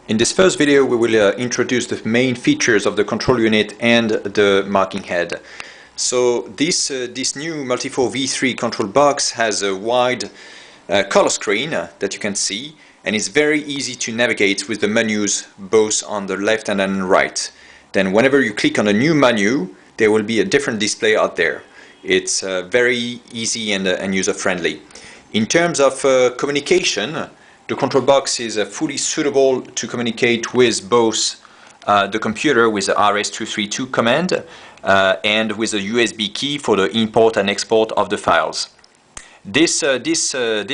In this first video we will introduce the main features of the control unit and the marking head. So this new MT4V3 control box has a wide color screen that you can see, and it's very easy to navigate with the menus both on the left and on the right. Then whenever you click on a new menu, there will be a different display out there. It's very easy and user-friendly. In terms of communication, the control box is fully suitable to communicate with both the computer with the RS-232 command and with a USB key for the import and export of the files. This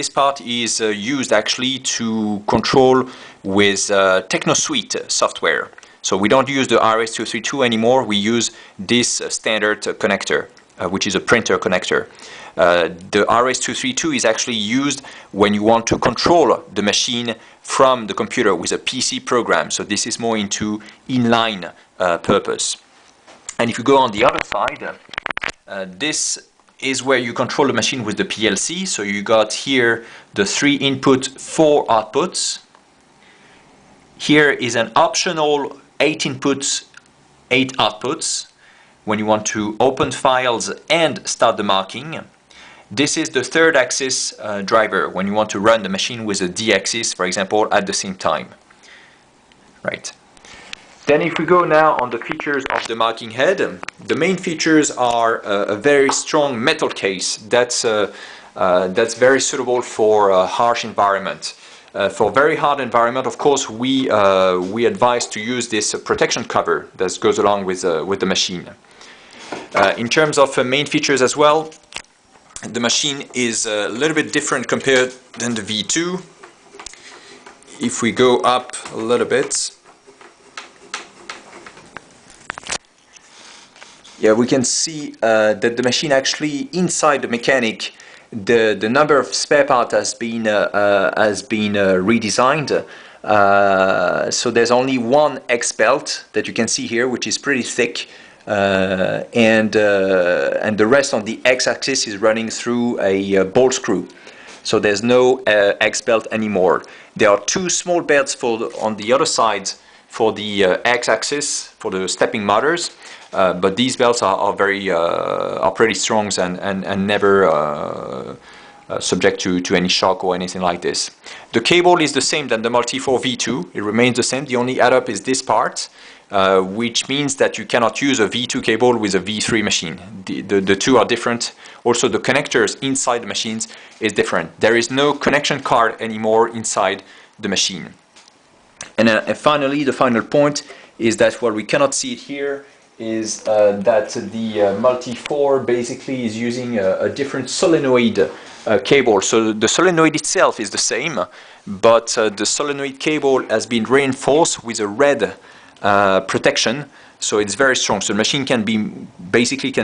part is used actually to control with TechnoSuite software. So we don't use the RS-232 anymore, we use this standard connector, which is a printer connector. The RS-232 is actually used when you want to control the machine from the computer with a PC program. So this is more into inline purpose. And if you go on the other side, this is where you control the machine with the PLC. So you got here the 3 input, 4 outputs. Here is an optional 8 inputs, 8 outputs when you want to open files and start the marking. This is the third axis driver when you want to run the machine with a D-axis, for example, at the same time. Right. Then if we go now on the features of the marking head, the main features are a very strong metal case that's very suitable for a harsh environment. For very hard environment, of course, we advise to use this protection cover that goes along with the machine. In terms of main features as well, the machine is a little bit different compared than the V2. If we go up a little bit, yeah, we can see that the machine actually inside the mechanic, the number of spare parts has been redesigned. So there's only one X belt that you can see here, which is pretty thick. And the rest on the X-axis is running through a bolt screw. So there's no X belt anymore. There are 2 small belts on the other side for the X-axis for the stepping motors, but these belts are pretty strong and never subject to any shock or anything like this. The cable is the same than the MT4V2. It remains the same. The only add-up is this part. Which means that you cannot use a V2 cable with a V3 machine. The two are different. Also, the connectors inside the machines is different. There is no connection card anymore inside the machine. And finally, the final point is that what we cannot see it here is that the MT4 basically is using a different solenoid cable. So the solenoid itself is the same, but the solenoid cable has been reinforced with a red protection, so it's very strong. So the machine can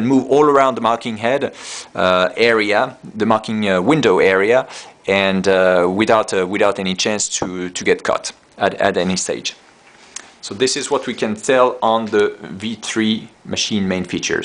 move all around the marking head area, the marking window area, and without any chance to get caught at any stage. So this is what we can tell on the V3 machine main features.